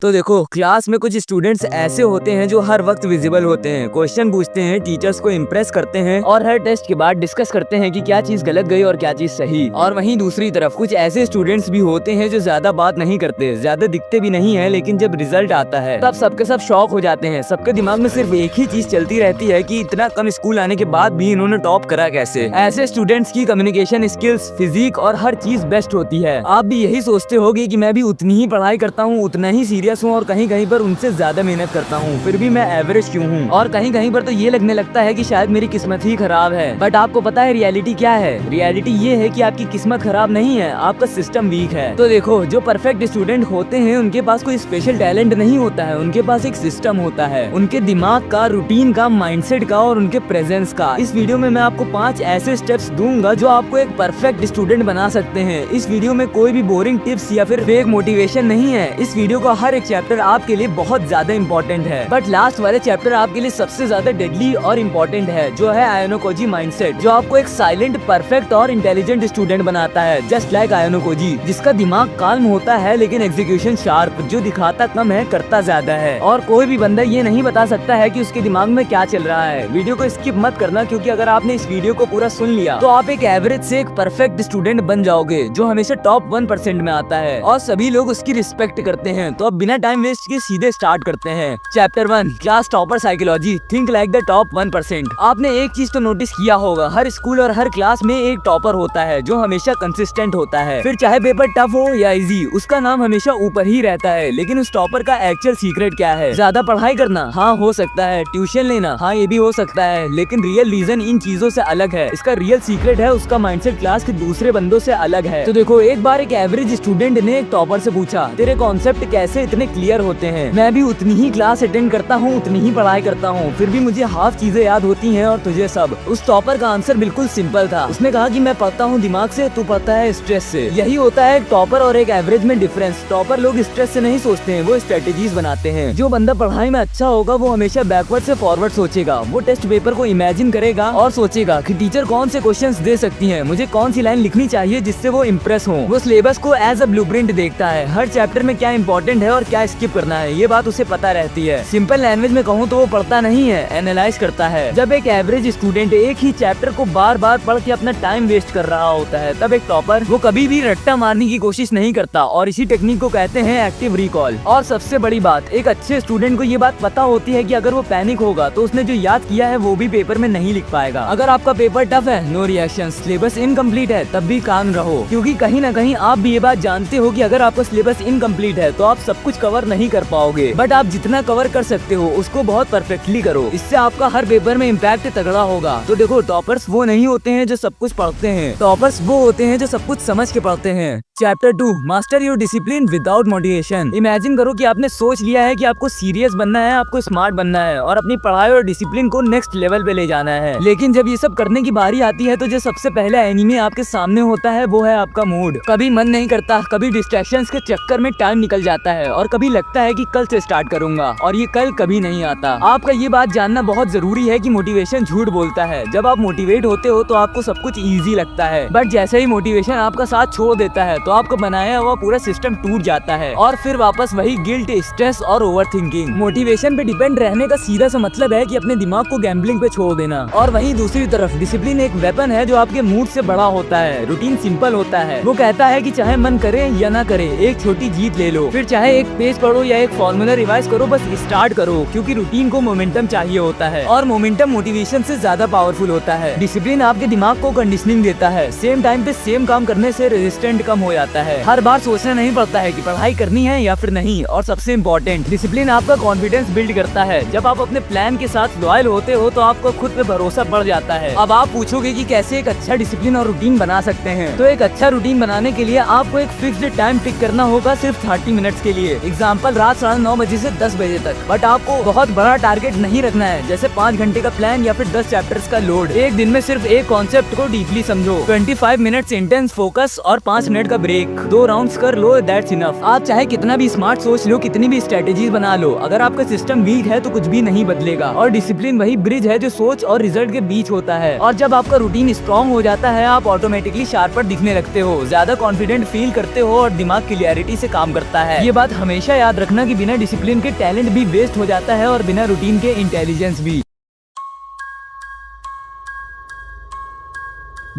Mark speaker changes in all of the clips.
Speaker 1: तो देखो, क्लास में कुछ स्टूडेंट्स ऐसे होते हैं जो हर वक्त विजिबल होते हैं, क्वेश्चन पूछते हैं, टीचर्स को इम्प्रेस करते हैं और हर टेस्ट के बाद डिस्कस करते हैं कि क्या चीज गलत गई और क्या चीज सही। और वहीं दूसरी तरफ कुछ ऐसे स्टूडेंट्स भी होते हैं जो ज्यादा बात नहीं करते, ज्यादा दिखते भी नहीं है, लेकिन जब रिजल्ट आता है तब सबके सब शॉक हो जाते हैं। सबके दिमाग में सिर्फ एक ही चीज चलती रहती है कि इतना कम स्कूल आने के बाद भी इन्होंने टॉप करा कैसे। ऐसे स्टूडेंट्स की कम्युनिकेशन स्किल्स, फिजिक और हर चीज बेस्ट होती है। आप भी यही सोचते होगे कि मैं भी उतनी ही पढ़ाई करता हूँ, उतना ही सीरियस हूँ और कहीं कहीं पर उनसे ज्यादा मेहनत करता हूँ, फिर भी मैं एवरेज क्यों हूँ। और कहीं कहीं पर तो ये लगने लगता है कि शायद मेरी किस्मत ही खराब है। बट आपको पता है रियलिटी क्या है? रियलिटी ये है कि आपकी किस्मत खराब नहीं है, आपका सिस्टम वीक है। तो देखो, जो परफेक्ट स्टूडेंट होते हैं उनके पास कोई स्पेशल टैलेंट नहीं होता है, उनके पास एक सिस्टम होता है, उनके दिमाग का, रूटीन का, माइंडसेट का और उनके प्रेजेंस का। इस वीडियो में मैं आपको 5 ऐसे स्टेप्स दूंगा जो आपको एक परफेक्ट स्टूडेंट बना सकते हैं। इस वीडियो में कोई भी बोरिंग टिप्स या फिर फेक मोटिवेशन नहीं है। इस वीडियो का हर एक चैप्टर आपके लिए बहुत ज्यादा इंपॉर्टेंट है, बट लास्ट वाले चैप्टर आपके लिए सबसे ज्यादा डेडली और इम्पोर्टेंट है, जो है आयोनोकोजी माइंडसेट, जो आपको एक साइलेंट, परफेक्ट और इंटेलिजेंट स्टूडेंट बनाता है, जस्ट लाइक आयोनोकोजी, जिसका दिमाग काल्म होता है लेकिन एग्जीक्यूशन शार्प, जो दिखाता कम है करता ज्यादा है। और कोई भी बंदा ये नहीं बता सकता है कि उसके दिमाग में क्या चल रहा है। वीडियो को स्किप मत करना, क्योंकि अगर आपने इस वीडियो को पूरा सुन लिया तो आप एक एवरेज से एक परफेक्ट स्टूडेंट बन जाओगे, जो हमेशा टॉप 1% में आता है और सभी लोग उसकी रिस्पेक्ट करते हैं। तो अब बिना टाइम वेस्ट किए सीधे स्टार्ट करते हैं। Chapter 1, class topper psychology, think like the top 1%। आपने एक चीज तो नोटिस किया होगा, हर स्कूल और हर क्लास में एक टॉपर होता है जो हमेशा कंसिस्टेंट होता है। फिर चाहे पेपर टफ हो या इजी, उसका नाम हमेशा ऊपर ही रहता है। लेकिन उस टॉपर का एक्चुअल सीक्रेट क्या है? ज्यादा पढ़ाई करना? हाँ हो सकता है। ट्यूशन लेना? हाँ ये भी हो सकता है। लेकिन रियल रीजन इन चीजों से अलग है। इसका रियल सीक्रेट है उसका माइंडसेट क्लास के दूसरे बंदों से अलग है। तो देखो, एक बार एक एवरेज स्टूडेंट ने एक टॉपर से पूछा, तेरे कॉन्सेप्ट कैसे इतने क्लियर होते हैं? मैं भी उतनी ही क्लास अटेंड करता हूँ, उतनी ही पढ़ाई करता हूँ, फिर भी मुझे हाफ चीजें याद होती हैं और तुझे सब। उस टॉपर का आंसर बिल्कुल सिंपल था। उसने कहा कि मैं पढ़ता हूँ दिमाग से, तू पढ़ता है स्ट्रेस से। यही होता है एक टॉपर और एक एवरेज में डिफरेंस। टॉपर लोग स्ट्रेस से नहीं सोचते हैं, वो स्ट्रेटेजीज बनाते हैं। जो बंदा पढ़ाई में अच्छा होगा वो हमेशा बैकवर्ड से फॉरवर्ड सोचेगा। वो टेस्ट पेपर को इमेजिन करेगा और सोचेगा कि टीचर कौन से क्वेश्चंस दे सकती है, मुझे कौन सी लाइन लिखनी चाहिए जिससे वो इम्प्रेस हो। वो सिलेबस को एज अ ब्लूप्रिंट देखता है, हर चैप्टर में क्या इंपॉर्टेंट है और क्या स्किप करना है, ये बात उसे पता रहती है। सिंपल लैंग्वेज में कहूँ तो वो पढ़ता नहीं है, एनालाइज करता है। जब एक एवरेज स्टूडेंट एक ही चैप्टर को बार बार पढ़ के अपना टाइम वेस्ट कर रहा होता है, तब एक टॉपर वो कभी भी रट्टा मारने की कोशिश नहीं करता, और इसी टेक्निक को कहते हैं एक्टिव रिकॉल। और सबसे बड़ी बात, एक अच्छे स्टूडेंट को ये बात पता होती है कि अगर वो पैनिक होगा तो उसने जो याद किया है वो भी पेपर में नहीं लिख पाएगा। अगर आपका पेपर टफ है, नो रिएक्शन, सिलेबस इनकम्प्लीट है, तब भी काम रहो, क्योंकि कहीं ना कहीं आप भी ये बात जानते हो कि अगर आपका सिलेबस इनकम्प्लीट है तो आप सब कुछ कवर नहीं कर पाओगे। बट आप जितना कवर कर सकते हो उसको बहुत परफेक्टली करो, इससे आपका हर पेपर में इम्पैक्ट तगड़ा होगा। तो देखो, टॉपर्स वो नहीं होते हैं जो सब कुछ पढ़ते हैं, टॉपर्स वो होते हैं जो सब कुछ समझ के पढ़ते हैं। Chapter 2, master your discipline without motivation. Imagine करो कि आपने सोच लिया है कि आपको सीरियस बनना है, आपको स्मार्ट बनना है और अपनी पढ़ाई और डिसिप्लिन को नेक्स्ट लेवल पे ले जाना है। लेकिन जब ये सब करने की बारी आती है तो जो सबसे पहले एनिमी आपके सामने होता है वो है आपका मूड। कभी मन नहीं करता, कभी डिस्ट्रैक्शंस के चक्कर में टाइम निकल जाता है और कभी लगता है कि कल से स्टार्ट करूंगा, और ये कल कभी नहीं आता। आपका ये बात जानना बहुत जरूरी है कि मोटिवेशन झूठ बोलता है। जब आप मोटिवेट होते हो तो आपको सब कुछ ईजी लगता है, बट जैसे ही मोटिवेशन आपका साथ छोड़ देता है तो आपका बनाया हुआ पूरा सिस्टम टूट जाता है और फिर वापस वही गिल्ट, स्ट्रेस और ओवर थिंकिंग। मोटिवेशन पे डिपेंड रहने का सीधा सा मतलब है कि अपने दिमाग को गैम्बलिंग पे छोड़ देना। और वहीं दूसरी तरफ डिसिप्लिन एक वेपन है जो आपके मूड से बड़ा होता है। रूटीन सिंपल होता है, वो कहता है कि चाहे मन करे या ना करे, एक छोटी जीत ले लो। फिर चाहे एक पेज पढ़ो या एक फॉर्मूला रिवाइज करो, बस स्टार्ट करो, क्योंकि रूटीन को मोमेंटम चाहिए होता है और मोमेंटम मोटिवेशन से ज्यादा पावरफुल होता है। डिसिप्लिन आपके दिमाग को कंडीशनिंग देता है, सेम टाइम पे सेम काम करने से रेजिस्टेंट कम हो जाता है। हर बार सोचना नहीं पड़ता है कि पढ़ाई करनी है या फिर नहीं। और सबसे इम्पोर्टेंट, डिसिप्लिन आपका कॉन्फिडेंस बिल्ड करता है। जब आप अपने प्लान के साथ लॉयल होते हो तो आपको खुद पे भरोसा बढ़ जाता है। अब आप पूछोगे कि कैसे एक अच्छा डिसिप्लिन और रूटीन बना सकते हैं? तो एक अच्छा रूटीन बनाने के लिए आपको एक फिक्स्ड टाइम पिक करना होगा, सिर्फ 30 मिनट्स के लिए। एग्जाम्पल, रात 9:30 बजे से 10 बजे तक। बट आपको बहुत बड़ा टारगेट नहीं रखना है, जैसे 5 घंटे का प्लान या फिर 10 चैप्टर्स का लोड। एक दिन में सिर्फ एक कॉन्सेप्ट को डीपली समझो, 25 मिनट्स इंटेंस फोकस और 5 मिनट का ब्रेक, 2 राउंड्स कर लो, दैट्स इनफ। आप चाहे कितना भी स्मार्ट सोच लो, कितनी भी स्ट्रेटेजीज बना लो, अगर आपका सिस्टम वीक है तो कुछ भी नहीं बदलेगा। और डिसिप्लिन वही ब्रिज है जो सोच और रिजल्ट के बीच होता है। और जब आपका रूटीन स्ट्रॉन्ग हो जाता है, आप ऑटोमेटिकली शार्पर दिखने लगते हो, ज्यादा कॉन्फिडेंट फील करते हो और दिमाग क्लियरिटी से काम करता है। ये बात हमेशा हमेशा याद रखना कि बिना डिसिप्लिन के टैलेंट भी वेस्ट हो जाता है और बिना रूटीन के इंटेलिजेंस भी।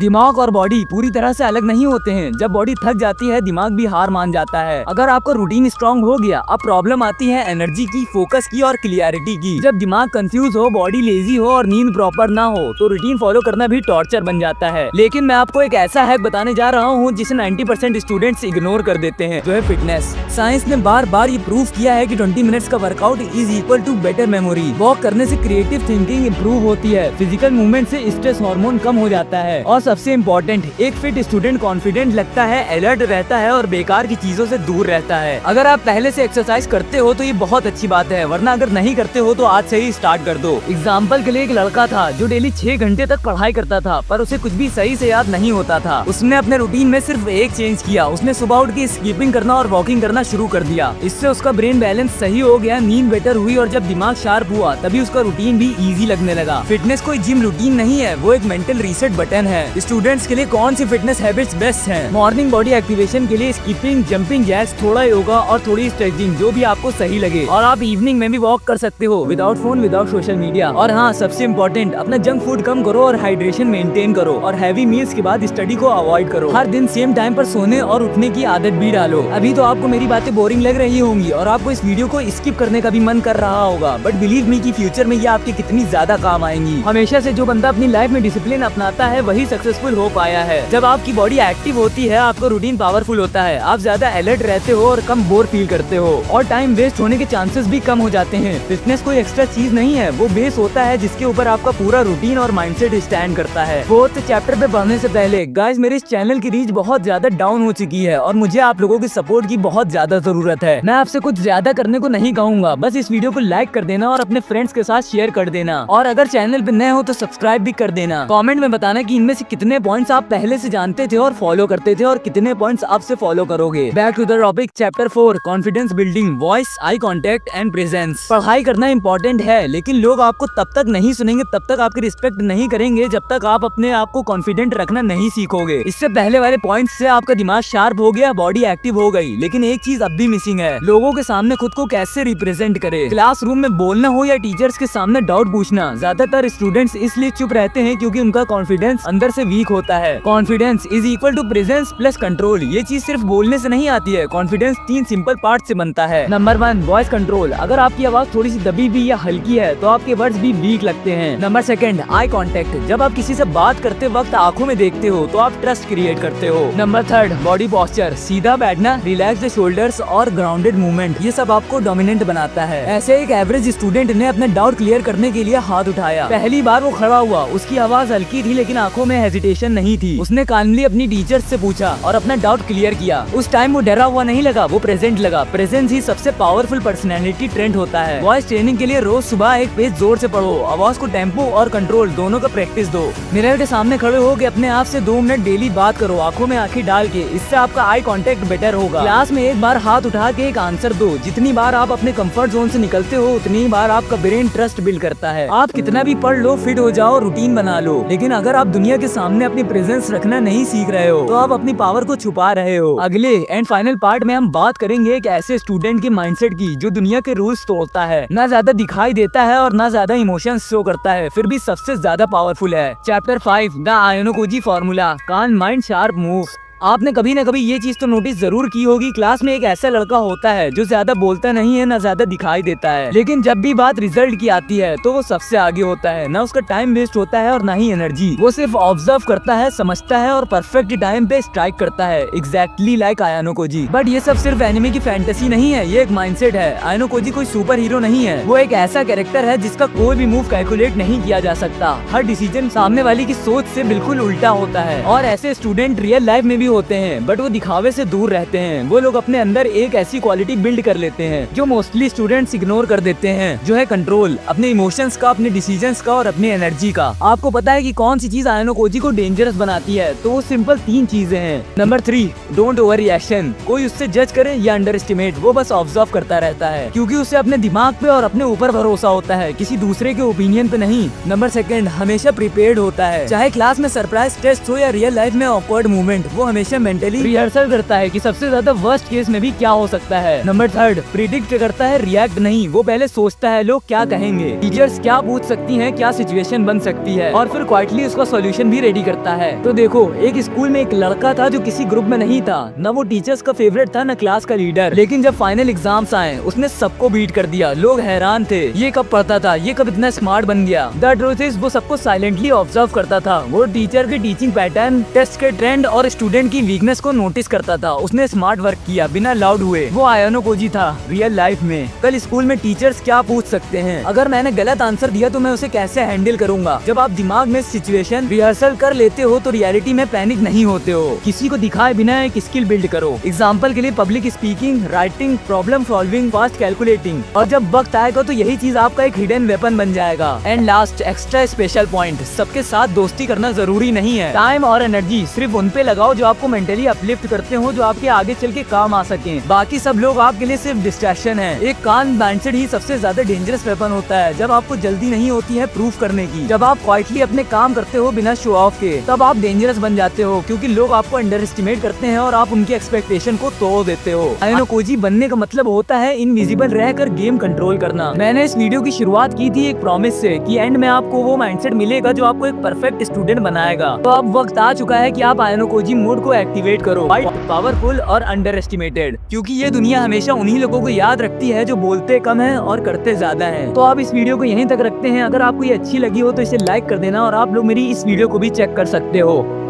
Speaker 1: दिमाग और बॉडी पूरी तरह से अलग नहीं होते हैं। जब बॉडी थक जाती है दिमाग भी हार मान जाता है। अगर आपका रूटीन स्ट्रांग हो गया, अब प्रॉब्लम आती है एनर्जी की, फोकस की और क्लियरिटी की। जब दिमाग कंफ्यूज हो, बॉडी लेजी हो और नींद प्रॉपर ना हो तो रूटीन फॉलो करना भी टॉर्चर बन जाता है। लेकिन मैं आपको एक ऐसा हैक बताने जा रहा हूँ जिसे 90% स्टूडेंट्स इग्नोर कर देते हैं, जो है फिटनेस। साइंस ने बार बार ये प्रूव किया है कि 20 मिनट्स का workout is equal to better memory. Walk करने से क्रिएटिव थिंकिंग इंप्रूव होती है, फिजिकल मूवमेंट से स्ट्रेस हार्मोन कम हो जाता है और सबसे इम्पोर्टेंट, एक फिट स्टूडेंट कॉन्फिडेंट लगता है, अलर्ट रहता है और बेकार की चीजों से दूर रहता है। अगर आप पहले से एक्सरसाइज करते हो तो ये बहुत अच्छी बात है, वरना अगर नहीं करते हो तो आज से ही स्टार्ट कर दो। एग्जाम्पल के लिए एक लड़का था जो डेली 6 घंटे तक पढ़ाई करता था, पर उसे कुछ भी सही से याद नहीं होता था। उसने अपने रूटीन में सिर्फ एक चेंज किया, उसने सुबह उठ के स्कीपिंग करना और वॉकिंग करना शुरू कर दिया। इससे उसका ब्रेन बैलेंस सही हो गया, नींद बेटर हुई और जब दिमाग शार्प हुआ तभी उसका रूटीन भी इजी लगने लगा। फिटनेस कोई जिम रूटीन नहीं है, वो एक मेंटल रीसेट बटन है। स्टूडेंट्स के लिए कौन सी फिटनेस हैबिट्स बेस्ट हैं? मॉर्निंग बॉडी एक्टिवेशन के लिए स्कीपिंग, जंपिंग जैक्स, थोड़ा योगा और थोड़ी स्ट्रेचिंग, जो भी आपको सही लगे। और आप इवनिंग में भी वॉक कर सकते हो, without phone, without social media. और हाँ, सबसे इम्पोर्टेंट, अपना जंक फूड कम करो और हाइड्रेशन मेंटेन करो और हैवी मील्स के बाद स्टडी को अवॉइड करो। हर दिन सेम टाइम पर सोने और उठने की आदत भी डालो। अभी तो आपको मेरी बातें बोरिंग लग रही होंगी और आपको इस वीडियो को स्किप करने का भी मन कर रहा होगा, बट बिलीव मी कि फ्यूचर में ये आपके कितनी ज्यादा काम आएंगी। हमेशा से जो बंदा अपनी लाइफ में डिसिप्लिन अपनाता है वही सक्सेसफुल हो पाया है। जब आपकी बॉडी एक्टिव होती है, आपका रूटीन पावरफुल होता है, आप ज्यादा अलर्ट रहते हो और कम बोर फील करते हो और टाइम वेस्ट होने के चांसेस भी कम हो जाते हैं। फिटनेस कोई एक्स्ट्रा चीज नहीं है, वो बेस होता है जिसके ऊपर आपका पूरा रूटीन और माइंडसेट स्टैंड करता है। फोर्थ चैप्टर पे बढ़ने से पहले गाइस, मेरे इस चैनल की रीच बहुत ज्यादा डाउन हो चुकी है और मुझे आप लोगों की सपोर्ट की बहुत ज्यादा जरूरत है। मैं आपसे कुछ ज्यादा करने को नहीं कहूँगा, बस इस वीडियो को लाइक कर देना और अपने फ्रेंड्स के साथ शेयर कर देना और अगर चैनल पे नए हो तो सब्सक्राइब भी कर देना। कमेंट में बताना कि इनमें से कितने पॉइंट्स आप पहले से जानते थे और फॉलो करते थे और कितने पॉइंट्स आप से फॉलो करोगे। Back to the topic, chapter 4, confidence building, voice, eye contact and presence. पढ़ाई करना इंपॉर्टेंट है, लेकिन लोग आपको तब तक नहीं सुनेंगे, तब तक आपकी रिस्पेक्ट नहीं करेंगे जब तक आप अपने आप को कॉन्फिडेंट रखना नहीं सीखोगे। इससे पहले वाले पॉइंट से आपका दिमाग शार्प हो गया, बॉडी एक्टिव हो गई, लेकिन एक चीज अब भी मिसिंग है, लोगों के सामने खुद को कैसे रिप्रेजेंट करे। क्लासरूम में बोलना हो या टीचर्स के सामने डाउट पूछना, ज्यादातर स्टूडेंट्स इसलिए चुप रहते हैं क्योंकि उनका कॉन्फिडेंस अंदर से वीक होता है। Confidence is equal to presence plus control. ये चीज सिर्फ बोलने से नहीं आती है, कॉन्फिडेंस 3 सिंपल पार्ट से बनता है। Number 1, voice control. अगर आपकी आवाज थोड़ी सी दबी हुई या हल्की है तो आपके वर्ड्स भी वीक लगते हैं। Number 2, eye contact. जब आप किसी से बात करते वक्त आंखों में देखते हो तो आप ट्रस्ट क्रिएट करते हो। Number 3, body posture. सीधा बैठना, रिलैक्स द शोल्डर्स और ग्राउंडेड मूवमेंट, ये सब आपको डोमिनेंट बनाता है। ऐसे एक एवरेज स्टूडेंट ने अपना डाउट क्लियर करने के लिए हाथ उठाया। पहली बार वो खड़ा हुआ, उसकी आवाज हल्की थी लेकिन आंखों में हेजिटेशन नहीं थी। उसने काइंडली अपनी टीचर से पूछा और अपना डाउट क्लियर किया। उस टाइम वो डरा हुआ नहीं लगा, वो प्रेजेंट लगा। प्रेजेंस ही सबसे पावरफुल पर्सनैलिटी ट्रेंड होता है। वॉइस ट्रेनिंग के लिए रोज सुबह एक पेज जोर से पढ़ो, आवाज को टेम्पो और कंट्रोल दोनों का प्रैक्टिस दो। मिरर के सामने खड़े हो के अपने आप से 2 मिनट डेली बात करो, आंखों में आंखें डाल के, इससे आपका आई कांटेक्ट बेटर होगा। क्लास में एक बार हाथ उठा के एक आंसर दो। जितनी बार आप अपने कंफर्ट जोन से निकलते हो उतनी बार आपका ब्रेन ट्रस्ट बिल्ड करता है। आप कितना भी पढ़ लो, फिट हो जाओ, रूटीन बना लो, लेकिन अगर आप दुनिया के सामने अपनी प्रेजेंस रखना नहीं सीख रहे हो तो आप अपनी पावर को छुपा रहे हो। अगले एंड फाइनल पार्ट में हम बात करेंगे एक ऐसे स्टूडेंट के माइंडसेट की जो दुनिया के रूल्स तोड़ता है, ना ज्यादा दिखाई देता है और ना ज्यादा इमोशंस शो करता है, फिर भी सबसे ज्यादा पावरफुल है। Chapter 5, the Ayanokoji formula, calm mind sharp move. आपने कभी न कभी ये चीज तो नोटिस जरूर की होगी, क्लास में एक ऐसा लड़का होता है जो ज्यादा बोलता नहीं है, ना ज्यादा दिखाई देता है, लेकिन जब भी बात रिजल्ट की आती है तो वो सबसे आगे होता है। ना उसका टाइम वेस्ट होता है और ना ही एनर्जी। वो सिर्फ ऑब्जर्व करता है, समझता है और परफेक्ट टाइम पे स्ट्राइक करता है, एग्जैक्टली लाइक आयोनोकोजी। बट ये सब सिर्फ एनिमे की फैंटेसी नहीं है, ये एक माइंडसेट है। आयोनोकोजी कोई सुपर हीरो नहीं है, वो एक ऐसा कैरेक्टर है जिसका कोई भी मूव कैलकुलेट नहीं किया जा सकता। हर डिसीजन सामने वाले की सोच से बिल्कुल उल्टा होता है और ऐसे स्टूडेंट रियल लाइफ में भी होते हैं, बट वो दिखावे से दूर रहते हैं। वो लोग अपने अंदर एक ऐसी क्वालिटी बिल्ड कर लेते हैं जो मोस्टली स्टूडेंट्स इग्नोर कर देते हैं, जो है कंट्रोल, अपने इमोशंस का, अपने डिसीजंस का और अपनी एनर्जी का। आपको पता है कि कौन सी चीज आयोनोकोजी को डेंजरस बनाती है? तो वो सिंपल 3 चीजें हैं। Number 3, don't over reaction. कोई उससे जज करे या अंडर एस्टिमेट, वो बस ऑब्जर्व करता रहता है, क्योंकि उसे अपने दिमाग पे और अपने ऊपर भरोसा होता है, किसी दूसरे के ओपिनियन पे नहीं। नंबर 2, हमेशा प्रिपेयर्ड होता है, चाहे क्लास में सरप्राइज टेस्ट हो या रियल लाइफ में ऑकवर्ड मूवमेंट, वो हमेशा मेंटली रिहर्सल करता है कि सबसे ज्यादा वर्स्ट केस में भी क्या हो सकता है। नंबर 3, प्रिडिक्ट करता है, रिएक्ट नहीं। वो पहले सोचता है लोग क्या कहेंगे, टीचर्स क्या पूछ सकती हैं, क्या सिचुएशन बन सकती है, और फिर क्वाइटली उसका सॉल्यूशन भी रेडी करता है। तो देखो, एक स्कूल में एक लड़का था जो किसी ग्रुप में नहीं था, न वो टीचर्स का फेवरेट था न क्लास का लीडर, लेकिन जब फाइनल एग्जाम्स आए उसने सबको बीट कर दिया। लोग हैरान थे, ये कब पढ़ता था, ये कब इतना स्मार्ट बन गया। द ट्रूथ इज वो सबको साइलेंटली ऑब्जर्व करता था। वो टीचर के टीचिंग पैटर्न, टेस्ट के ट्रेंड और स्टूडेंट की वीकनेस को नोटिस करता था। उसने स्मार्ट वर्क किया बिना लाउड हुए। वो आयानो कोजी था रियल लाइफ में। कल स्कूल में टीचर्स क्या पूछ सकते हैं, अगर मैंने गलत आंसर दिया तो मैं उसे कैसे हैंडल करूंगा। जब आप दिमाग में सिचुएशन रिहर्सल कर लेते हो तो रियलिटी में पैनिक नहीं होते हो। किसी को दिखाए बिना एक स्किल बिल्ड करो। एग्जाम्पल के लिए public speaking, writing, problem solving, fast calculating, और जब वक्त आएगा तो यही चीज आपका एक हिडन वेपन बन जाएगा। And last, extra special point, सबके साथ दोस्ती करना जरूरी नहीं है। टाइम और एनर्जी सिर्फ उन पे लगाओ जो आपको मेंटली अपलिफ्ट करते हो, जो आपके आगे चल के काम आ सके। बाकी सब लोग आपके लिए सिर्फ डिस्ट्रैक्शन है। एक काल्म माइंडसेट ही सबसे ज्यादा डेंजरस वेपन होता है। जब आपको जल्दी नहीं होती है प्रूफ करने की, जब आप क्वाइटली अपने काम करते हो बिना शो ऑफ के, तब आप डेंजरस बन जाते हो, क्योंकि लोग आपको अंडर एस्टिमेट करते हैं और आप उनकी एक्सपेक्टेशन को तोड़ देते हो। आयानो कोजी बनने का मतलब होता है इनविजिबल रहकर गेम कंट्रोल करना। मैंने इस वीडियो की शुरुआत की थी एक प्रॉमिस से कि एंड में आपको वो माइंडसेट मिलेगा जो आपको एक परफेक्ट स्टूडेंट बनाएगा। तो अब वक्त आ चुका है कि आप आयानो कोजी मोड को एक्टिवेट करो। पावरफुल और अंडर एस्टिमेटेड, क्योंकि ये दुनिया हमेशा उन्हीं लोगों को याद रखती है जो बोलते कम है और करते ज्यादा है। तो आप इस वीडियो को यहीं तक रखते हैं। अगर आपको ये अच्छी लगी हो तो इसे लाइक कर देना, और आप लोग मेरी इस वीडियो को भी चेक कर सकते हो।